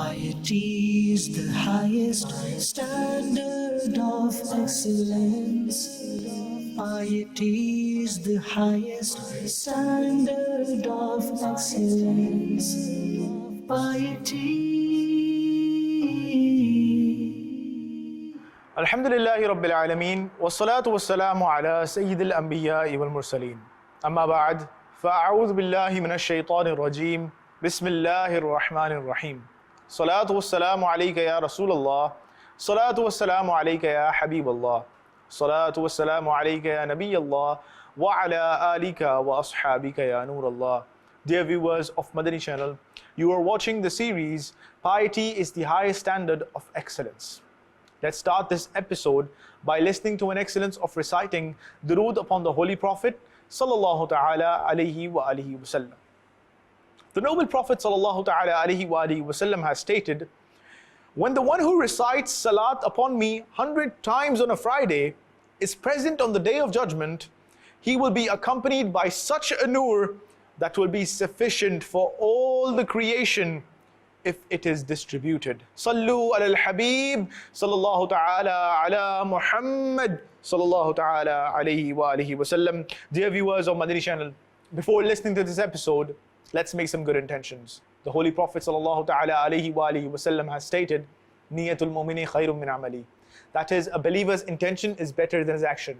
Piety is the highest standard of excellence. Piety is the highest standard of excellence. Piety. Alhamdulillahi Rabbil Alameen, wassalatu wassalamu ala Sayyidil Anbiya'i wal Mursaleen. Amma ba'd, fa'a'udhu billahi minash shaitanir rajeem, bismillahir rahmanir rahim. Salatu wassalamu alayka ya Rasulullah, salatu wassalamu alayka ya Habiballah, salatu wassalamu alayka ya Nabiyallah, wa ala alika wa ashabika ya Nurallah. Dear viewers of Madani Channel, you are watching the series, Piety is the highest standard of excellence. Let's start this episode by listening to an excellence of reciting durood upon the Holy Prophet sallallahu ta'ala alayhi wa alihi wasallam. The noble Prophet sallallahu ta'ala alayhi wa alihi wasallam has stated, when the one who recites salat upon me 100 times on a Friday is present on the day of judgment, he will be accompanied by such a nur that will be sufficient for all the creation if it is distributed. Sallu ala al-Habib sallallahu ta'ala ala Muhammad sallallahu ta'ala alayhi wa alihi wasallam. Dear viewers of Madani Channel, before listening to this episode, let's make some good intentions. The Holy Prophet sallallahu ta'ala alayhi wa alihi wasallam has stated, Niyatul mu'mini khayrun min amali. That is, a believer's intention is better than his action.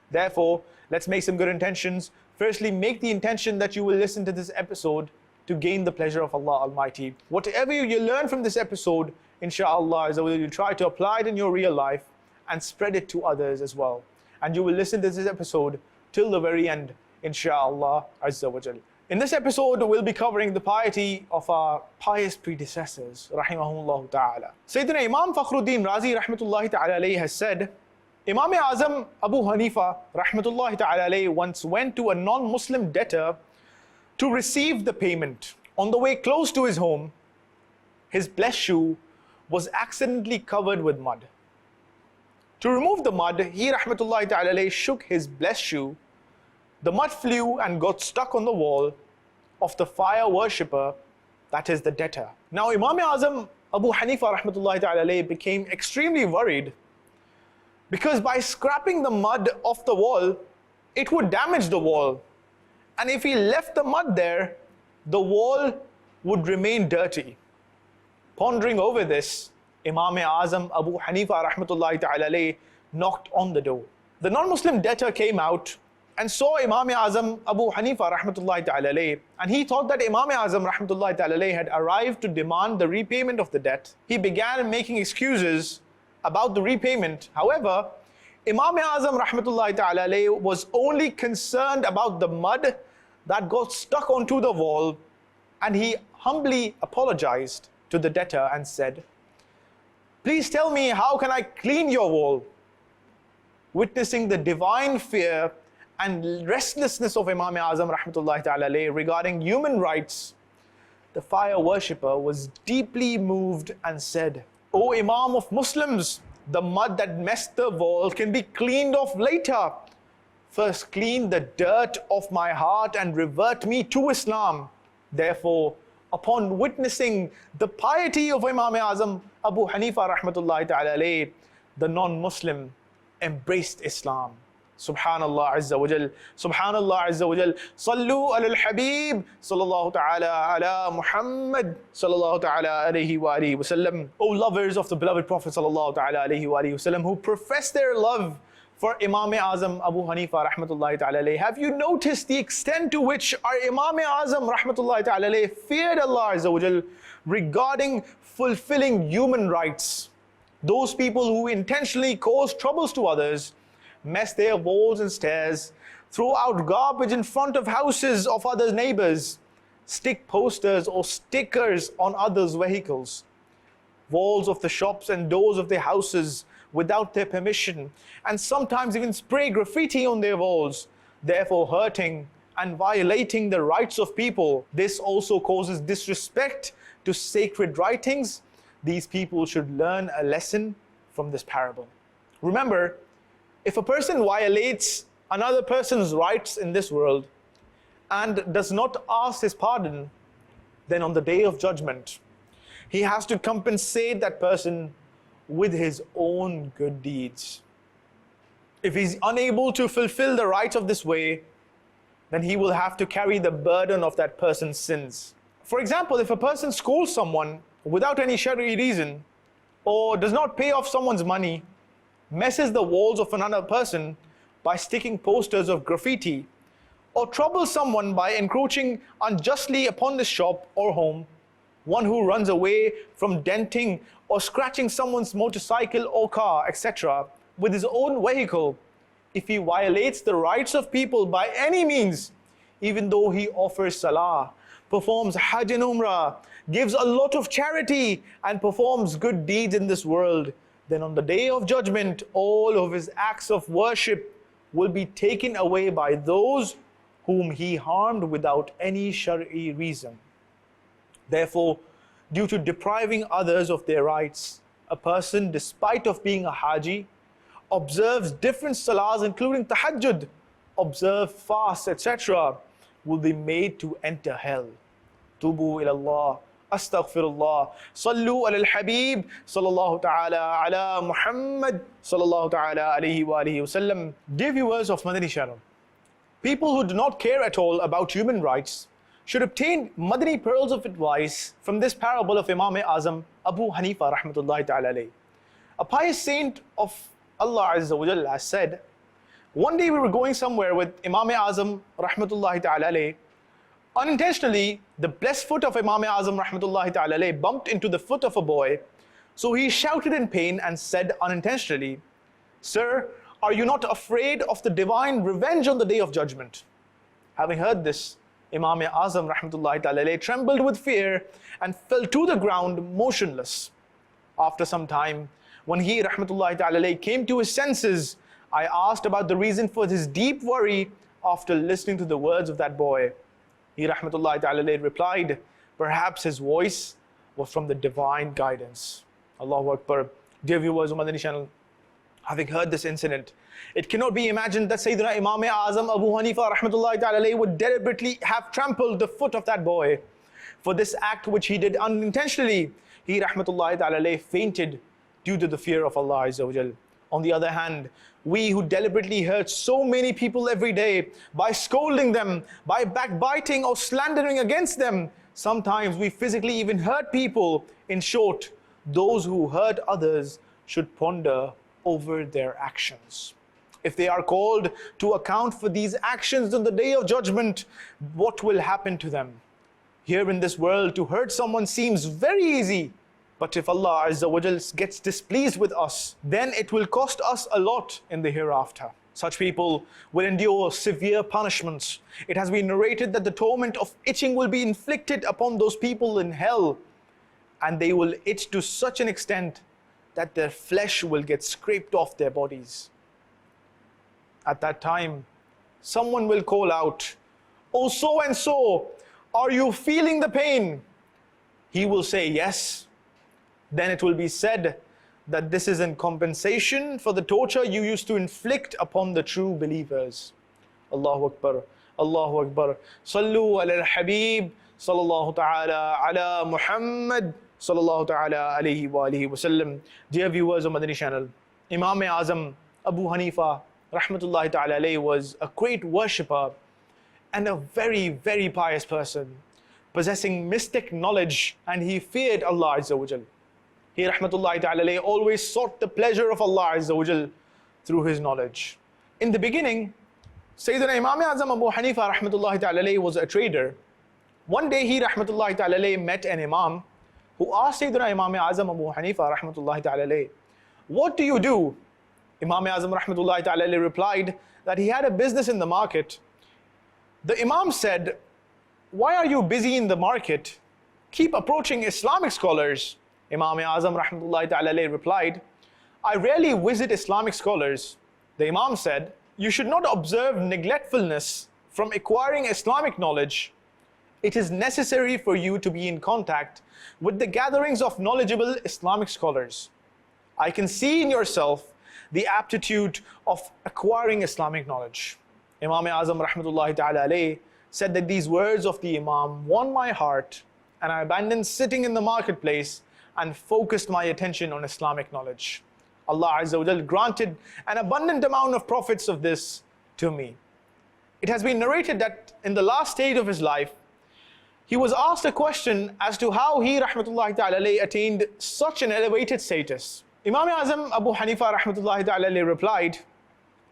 Therefore, let's make some good intentions. Firstly, make the intention that you will listen to this episode to gain the pleasure of Allah Almighty. Whatever you learn from this episode, inshallah, you'll try to apply it in your real life and spread it to others as well. And you will listen to this episode till the very end, inshallah azza wa jal. In this episode, we'll be covering the piety of our pious predecessors, rahimahumullah ta'ala. Sayyidina Imam Fakhruddin Razi rahmatullahi ta'ala alayhi has said, Imam Azam Abu Hanifa rahmatullahi ta'ala alayhi once went to a non-Muslim debtor to receive the payment. On the way close to his home, his blessed shoe was accidentally covered with mud. To remove the mud, he rahmatullahi ta'ala alayhi shook his blessed shoe. The mud flew and got stuck on the wall of the fire worshipper, that is the debtor. Now Imam Azam Abu Hanifa rahmatullahi ta'ala alayhi became extremely worried because by scrapping the mud off the wall, it would damage the wall. And if he left the mud there, the wall would remain dirty. Pondering over this, Imam Azam Abu Hanifa rahmatullahi ta'ala alayhi knocked on the door. The non-Muslim debtor came out and saw Imam Azam Abu Hanifa rahmatullahi ta'ala alayhi, and he thought that Imam Azam rahmatullahi ta'ala alayhi had arrived to demand the repayment of the debt. He began making excuses about the repayment. However, Imam Azam rahmatullahi ta'ala alayhi was only concerned about the mud that got stuck onto the wall, and he humbly apologized to the debtor and said, please tell me, how can I clean your wall? Witnessing the divine fear and restlessness of Imam Azam rahmatullahi ta'ala alayhi regarding human rights, the fire worshipper was deeply moved and said, O Imam of Muslims, the mud that messed the wall can be cleaned off later. First clean the dirt of my heart and revert me to Islam. Therefore, upon witnessing the piety of Imam Azam Abu Hanifa rahmatullahi ta'ala alayhi, the non-Muslim embraced Islam. Subhanallah azza wa jal, Subhanallah azza wa jal. Sallu ala al-Habib sallallahu ta'ala ala Muhammad sallallahu ta'ala alayhi wa alihi wasallam. O lovers of the beloved Prophet sallallahu ta'ala alayhi wa alihi wasallam, who profess their love for Imam Azam Abu Hanifa rahmatullahi ta'ala alayhi, have you noticed the extent to which our Imam Azam rahmatullahi ta'ala alayhi feared Allah azza wa jal regarding fulfilling human rights? Those people who intentionally cause troubles to others, mess their walls and stairs, throw out garbage in front of houses of other neighbors, stick posters or stickers on others' vehicles, walls of the shops and doors of their houses without their permission, and sometimes even spray graffiti on their walls, therefore hurting and violating the rights of people. This also causes disrespect to sacred writings. These people should learn a lesson from this parable. Remember, if a person violates another person's rights in this world and does not ask his pardon, then on the day of judgment, he has to compensate that person with his own good deeds. If he's unable to fulfill the rights of this way, then he will have to carry the burden of that person's sins. For example, if a person scolds someone without any Shari'i reason, or does not pay off someone's money, messes the walls of another person by sticking posters of graffiti, or troubles someone by encroaching unjustly upon the shop or home, one who runs away from denting or scratching someone's motorcycle or car, etc., with his own vehicle, if he violates the rights of people by any means, even though he offers salah, performs hajj and umrah, gives a lot of charity, and performs good deeds in this world, then on the day of judgment, all of his acts of worship will be taken away by those whom he harmed without any Shari'i reason. Therefore, due to depriving others of their rights, a person, despite of being a haji, observes different salahs including tahajjud, observe fasts, etc., will be made to enter hell. Tubu ilallah, astaghfirullah, sallu ala al-habib, sallallahu ta'ala ala Muhammad, sallallahu ta'ala alayhi wa alihi wasallam. Dear viewers of Madani Channel, people who do not care at all about human rights should obtain Madani pearls of advice from this parable of Imam Azam Abu Hanifa rahmatullahi ta'ala alayhi. A pious saint of Allah Azza wa Jalla has said, one day we were going somewhere with Imam Azam rahmatullahi ta'ala alayhi. Unintentionally, the blessed foot of Imam Azam rahmatullahi ta'ala alayhi bumped into the foot of a boy. So he shouted in pain and said unintentionally, "Sir, are you not afraid of the divine revenge on the day of judgment?" Having heard this, Imam Azam rahmatullahi ta'ala alayhi trembled with fear and fell to the ground motionless. After some time, when he rahmatullahi ta'ala alayhi came to his senses, I asked about the reason for his deep worry after listening to the words of that boy. He rahmatullahi ta'ala alayhi replied, perhaps his voice was from the divine guidance. Allahu Akbar. Dear viewers of Madani Channel, having heard this incident, it cannot be imagined that Sayyidina Imam Azam Abu Hanifa rahmatullahi ta'ala alayhi would deliberately have trampled the foot of that boy. For this act which he did unintentionally, he rahmatullahi ta'ala alayhi fainted due to the fear of Allah Azza wa Jal. On the other hand, we who deliberately hurt so many people every day by scolding them, by backbiting or slandering against them, sometimes we physically even hurt people. In short, those who hurt others should ponder over their actions. If they are called to account for these actions on the day of judgment, what will happen to them? Here in this world, to hurt someone seems very easy. But if Allah Azza wa Jal gets displeased with us, then it will cost us a lot in the hereafter. Such people will endure severe punishments. It has been narrated that the torment of itching will be inflicted upon those people in hell, and they will itch to such an extent that their flesh will get scraped off their bodies. At that time, someone will call out, "Oh, so and so, are you feeling the pain?" He will say, "Yes." Then it will be said that this is in compensation for the torture you used to inflict upon the true believers. Allahu Akbar, Allahu Akbar. Sallu ala al-habib, sallallahu ta'ala ala Muhammad, sallallahu ta'ala alayhi wa alihi wa sallam. Dear viewers of Madani Channel, Imam Azam Abu Hanifa rahmatullahi ta'ala alayhi was a great worshipper and a very, very pious person, possessing mystic knowledge, and he feared Allah Azza wa Jal. He rahmatullahi ta'ala alayhi always sought the pleasure of Allah Azza wa Jal through his knowledge. In the beginning, Sayyidina Imam Azam Abu Hanifa rahmatullahi ta'ala alayhi was a trader. One day he rahmatullahi ta'ala alayhi met an Imam who asked Sayyidina Imam Azam Abu Hanifa rahmatullahi ta'ala alayhi, "What do you do?" Imam Azam rahmatullahi ta'ala alayhi replied that he had a business in the market. The Imam said, "Why are you busy in the market? Keep approaching Islamic scholars." Imam Azam rahmatullahi ta'ala alayhi replied, "I rarely visit Islamic scholars." The Imam said, "You should not observe neglectfulness from acquiring Islamic knowledge. It is necessary for you to be in contact with the gatherings of knowledgeable Islamic scholars. I can see in yourself the aptitude of acquiring Islamic knowledge." Imam Azam rahmatullahi ta'ala alayhi said that these words of the Imam won my heart, and I abandoned sitting in the marketplace and focused my attention on Islamic knowledge. Allah Azza wa Jal granted an abundant amount of profits of this to me. It has been narrated that in the last stage of his life, he was asked a question as to how he rahmatullahi ta'ala alayhi attained such an elevated status. Imam Azam Abu Hanifa rahmatullahi ta'ala alayhi replied,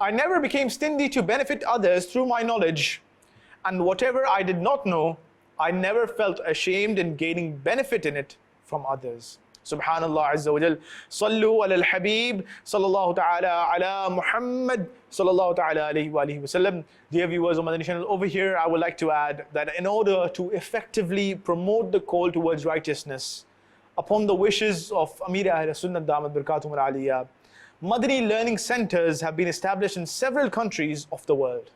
I never became stingy to benefit others through my knowledge, and whatever I did not know, I never felt ashamed in gaining benefit in it from others. Subhanallah Azza wa Jal. Sallu ala al-Habib, sallallahu ta'ala ala Muhammad, sallallahu ta'ala alayhi wa alihi wa sallam. Dear viewers of Madani Channel, over here I would like to add that in order to effectively promote the call towards righteousness, upon the wishes of Amir Ahl Sunnah Damat Barakatum al-Aliyah, Madani learning centers have been established in several countries of the world.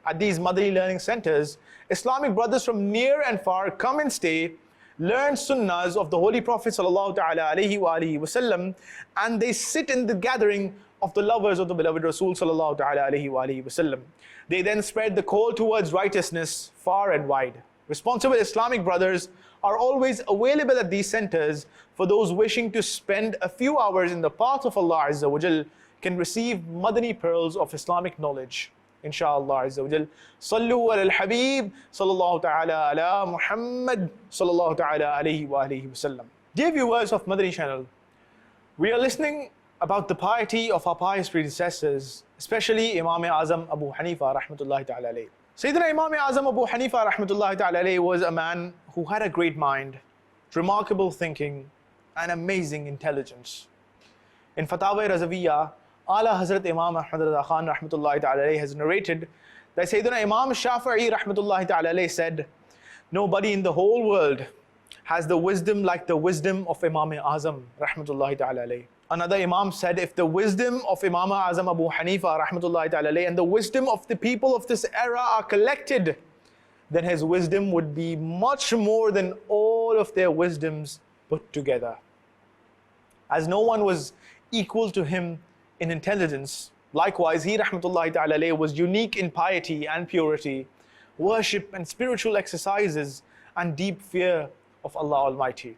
At these Madani learning centers, Islamic brothers from near and far come and stay, learn sunnahs of the Holy Prophet sallallahu ta'ala alayhi wa alihi wa sallam, and they sit in the gathering of the lovers of the beloved Rasul sallallahu ta'ala alayhi wa alihi wa sallam. They then spread the call towards righteousness far and wide. Responsible Islamic brothers are always available at these centers for those wishing to spend a few hours in the path of Allah Azza wa Jal can receive Madani pearls of Islamic knowledge. Insha'Allah Azza wa Jal. Sallu ala al-Habib, sallallahu ta'ala ala Muhammad, sallallahu ta'ala alayhi wa alihi wa sallam. Dear viewers of Madani Channel, we are listening about the piety of our pious predecessors, especially Imam Azam Abu Hanifa rahmatullahi ta'ala alayhi. Sayyidina Imam Azam Abu Hanifa rahmatullahi ta'ala alayhi was a man who had a great mind, remarkable thinking, and amazing intelligence. In Fatawa Razawiyah, Ala Hazrat Imam Ahmad Reza Khan rahmatullahi ta'ala alayhi has narrated that Sayyidina Imam Shafi'i rahmatullahi ta'ala alayhi said, nobody in the whole world has the wisdom like the wisdom of Imam Azam rahmatullahi ta'ala alayhi. Another Imam said, if the wisdom of Imam Azam Abu Hanifa rahmatullahi ta'ala alayhi and the wisdom of the people of this era are collected, then his wisdom would be much more than all of their wisdoms put together. As no one was equal to him in intelligence, likewise he rahmatullahi ta'ala alayhi was unique in piety and purity, worship and spiritual exercises, and deep fear of Allah Almighty.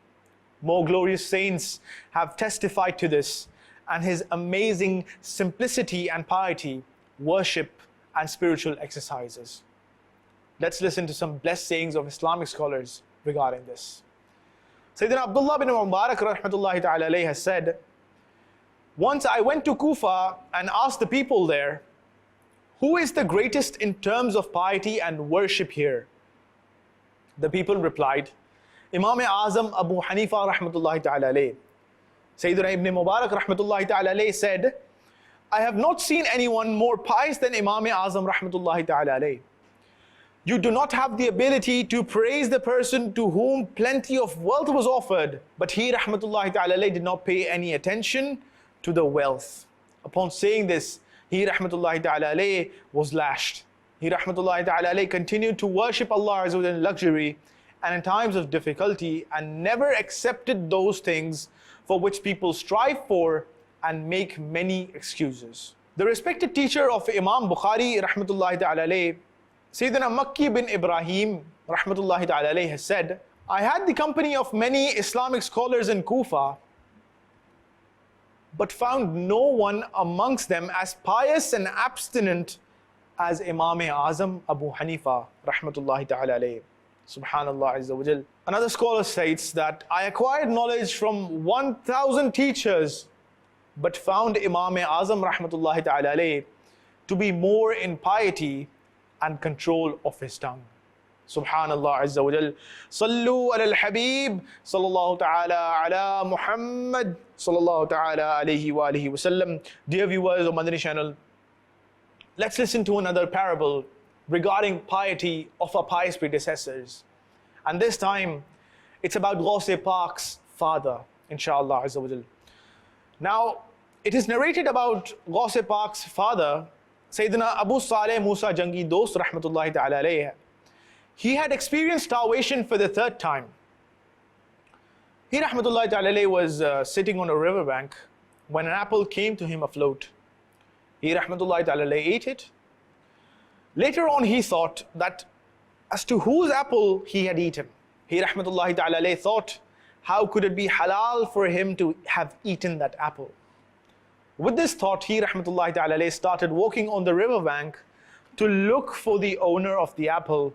More glorious saints have testified to this, and his amazing simplicity and piety, worship and spiritual exercises. Let's listen to some blessed sayings of Islamic scholars regarding this. Sayyidina Abdullah bin Mubarak rahmatullahi ta'ala alayhi has said, once I went to Kufa and asked the people there, who is the greatest in terms of piety and worship here? The people replied, Imam Azam Abu Hanifa rahmatullahi ta'ala alayhi. Sayyidina Ibn Mubarak rahmatullahi ta'ala alayhi said, I have not seen anyone more pious than Imam Azam rahmatullahi ta'ala alayhi. You do not have the ability to praise the person to whom plenty of wealth was offered, but he rahmatullahi ta'ala alayhi did not pay any attention to the wealth. Upon saying this, he rahmatullahi ta'ala alayhi was lashed. He rahmatullahi ta'ala alayhi continued to worship Allah Azza wa Jalla in luxury and in times of difficulty, and never accepted those things for which people strive for and make many excuses. The respected teacher of Imam Bukhari rahmatullahi ta'ala alayhi, Sayyidina Makki bin Ibrahim rahmatullahi ta'ala alayhi has said, I had the company of many Islamic scholars in Kufa, but found no one amongst them as pious and abstinent as Imam Azam Abu Hanifa rahmatullahi ta'ala alayhi. Subhanallah Azza wa Jal. Another scholar states that I acquired knowledge from 1,000 teachers, but found Imam Azam rahmatullahi ta'ala alayhi to be more in piety and control of his tongue. Subhanallah Azza wa Jal. Sallu ala al-Habib, sallallahu ta'ala ala Muhammad, sallallahu ta'ala alayhi wa alihi wa sallam. Dear viewers of Madani Channel, let's listen to another parable regarding piety of our pious predecessors. And this time, it's about Ghaus-e Pak's father, inshallah Azza wa Jal. Now, it is narrated about Ghaus-e Pak's father, Sayyidina Abu Saleh Musa Jangi Dost rahmatullahi ta'ala alayhi. He had experienced starvation for the third time. He rahmatullahi ta'ala alayhi was sitting on a riverbank when an apple came to him afloat. He rahmatullahi ta'ala alayhi ate it. Later on he thought that as to whose apple he had eaten. He rahmatullahi ta'ala alayhi thought, how could it be halal for him to have eaten that apple? With this thought, he rahmatullahi ta'ala alayhi started walking on the riverbank to look for the owner of the apple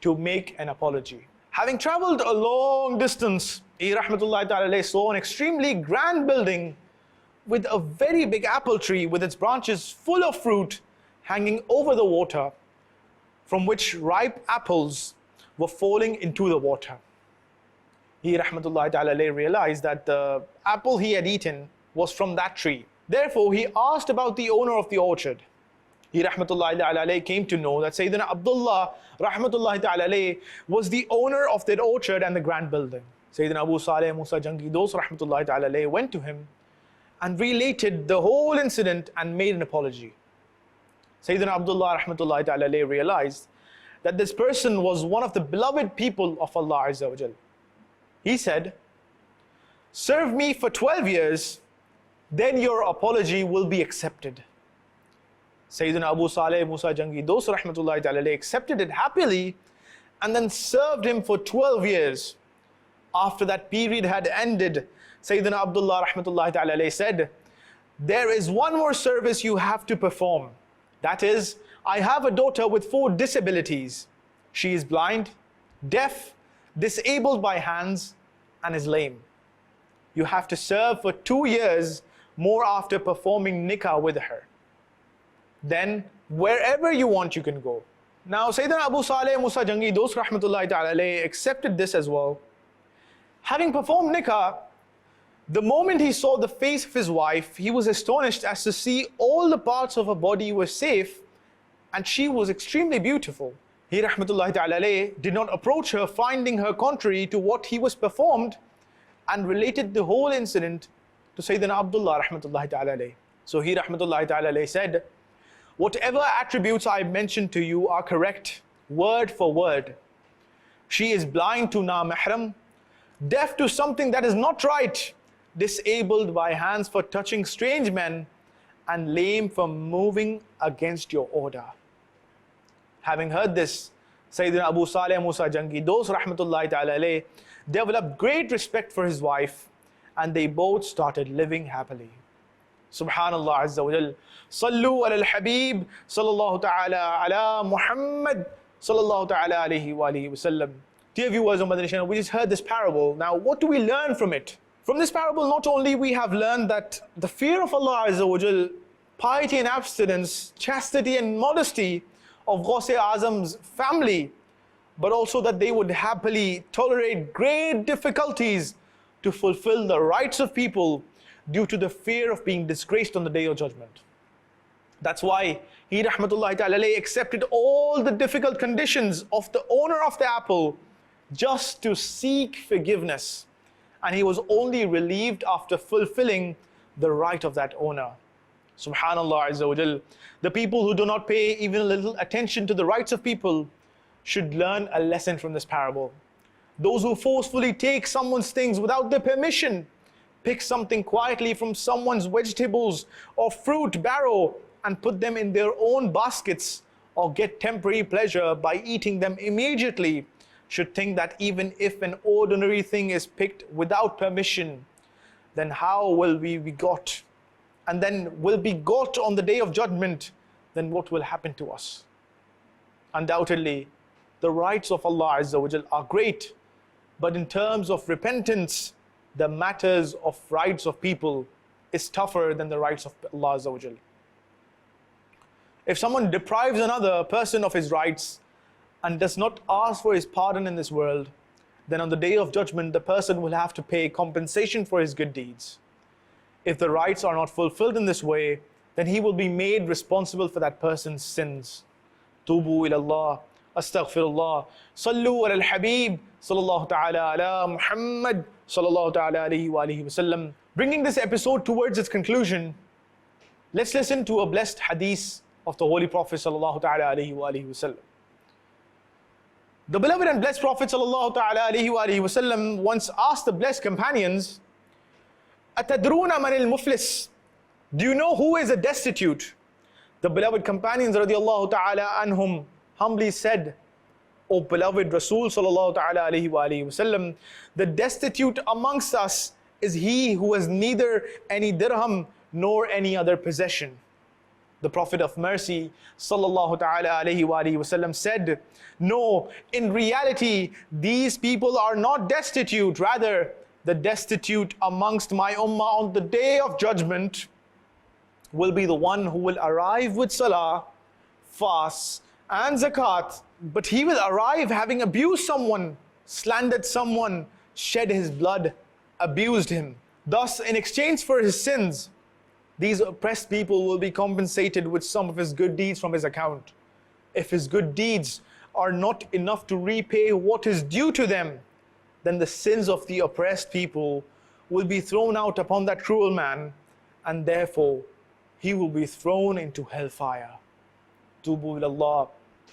to make an apology. Having traveled a long distance, he rahmatullahi ta'ala alayhi saw an extremely grand building with a very big apple tree with its branches full of fruit hanging over the water, from which ripe apples were falling into the water. He rahmatullahi ta'ala alayhi realized that the apple he had eaten was from that tree. Therefore, he asked about the owner of the orchard. He rahmatullahi ta'ala alayhi came to know that Sayyidina Abdullah rahmatullahi ta'ala alayhi was the owner of that orchard and the grand building. Sayyidina Abu Saleh Musa Jangi Dos rahmatullahi ta'ala alayhi went to him and related the whole incident and made an apology. Sayyidina Abdullah rahmatullahi ta'ala alayhi realized that this person was one of the beloved people of Allah Azza wa Jal. He said, serve me for 12 years, then your apology will be accepted. Sayyidina Abu Saleh Musa Jangi Dos rahmatullahi ta'ala alayhi accepted it happily and then served him for 12 years. After that period had ended, Sayyidina Abdullah rahmatullahi ta'ala alayhi said, there is one more service you have to perform. That is, I have a daughter with 4 disabilities. She is blind, deaf, disabled by hands, and is lame. You have to serve for 2 years more after performing nikah with her. Then, wherever you want, you can go. Now, Sayyidina Abu Saleh Musa Jangi Dos rahmatullahi ta'ala alayhi accepted this as well. Having performed nikah, the moment he saw the face of his wife, he was astonished as to see all the parts of her body were safe and she was extremely beautiful. He rahmatullahi ta'ala alayhi did not approach her, finding her contrary to what he was performed, and related the whole incident to Sayyidina Abdullah rahmatullahi ta'ala alayhi. So he rahmatullahi ta'ala alayhi said, whatever attributes I mentioned to you are correct, word for word. She is blind to na-mahram, deaf to something that is not right, disabled by hands for touching strange men, and lame from moving against your order. Having heard this, Sayyidina Abu Saleh Musa Jangi Dos rahmatullahi ta'ala alayhi developed great respect for his wife, and they both started living happily. Subhanallah Azza wa Jal. Sallu ala al-Habib sallallahu ta'ala ala Muhammad sallallahu ta'ala alayhi wa alihi wa sallam. Dear viewers of Madani Channel, we just heard this parable. Now, what do we learn from it? From this parable, not only we have learned that the fear of Allah Azza wa Jal, piety and abstinence, chastity and modesty of Ghaus-e Azam's family, but also that they would happily tolerate great difficulties to fulfill the rights of people due to the fear of being disgraced on the Day of Judgment. That's why he rahmatullahi ta'ala alayhi accepted all the difficult conditions of the owner of the apple just to seek forgiveness. And he was only relieved after fulfilling the right of that owner. Subhanallah Azza wa Jal. The people who do not pay even a little attention to the rights of people should learn a lesson from this parable. Those who forcefully take someone's things without their permission, pick something quietly from someone's vegetables or fruit barrow and put them in their own baskets, or get temporary pleasure by eating them immediately, should think that even if an ordinary thing is picked without permission, then how will we be got? And then will be got on the Day of Judgment, then what will happen to us? Undoubtedly, the rights of Allah Azza wa Jal are great, but in terms of repentance, the matters of rights of people is tougher than the rights of Allah Azza wa Jal. If someone deprives another person of his rights and does not ask for his pardon in this world, then on the Day of Judgment, the person will have to pay compensation for his good deeds. If the rights are not fulfilled in this way, then he will be made responsible for that person's sins. Tubu ilallah, astaghfirullah, sallu ala al-Habib, sallallahu ta'ala ala Muhammad, sallallahu ta'ala alayhi wa alihi wa sallam. Bringing this episode towards its conclusion, let's listen to a blessed hadith of the Holy Prophet sallallahu ta'ala alayhi wa alihi wa sallam. The beloved and blessed Prophet sallallahu ta'ala alayhi wa alihi wa sallam once asked the blessed companions, Atadruna man al-muflis? Do you know who is a destitute? The beloved companions radiallahu ta'ala anhum humbly said, O beloved Rasul sallallahu ta'ala alayhi wa alihi wasallam, the destitute amongst us is he who has neither any dirham nor any other possession. The Prophet of Mercy sallallahu ta'ala alayhi wa alihi wasallam said, no, in reality, these people are not destitute. Rather, the destitute amongst my ummah on the day of judgment will be the one who will arrive with salah, fast, and zakat, but he will arrive having abused someone, slandered someone, shed his blood, abused him. Thus, in exchange for his sins, these oppressed people will be compensated with some of his good deeds from his account. If his good deeds are not enough to repay what is due to them, then the sins of the oppressed people will be thrown out upon that cruel man, and therefore he will be thrown into hellfire. Tubu ilallah,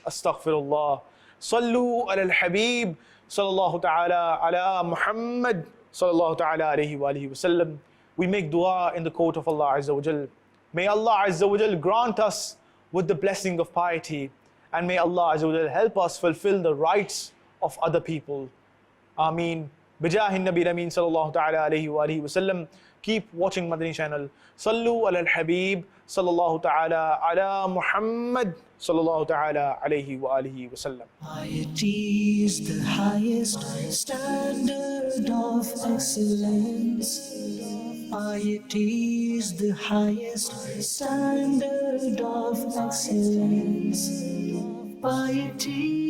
astaghfirullah, sallu ala al-habib, sallallahu ta'ala ala Muhammad, sallallahu ta'ala alayhi wa alihi wasallam. We make dua in the court of Allah Azza wa Jal. May Allah Azza wa Jal grant us with the blessing of piety, and may Allah Azza wa Jal help us fulfill the rights of other people. Ameen. Bijahin Nabi Ameen sallallahu ta'ala alayhi wa alihi wasallam. Keep watching Madani Channel. Sallu ala al-habib sallallahu ta'ala ala Muhammad sallallahu ta'ala alayhi wa alihi wasallam. Piety is the highest standard of excellence. Piety is the highest standard of excellence. Piety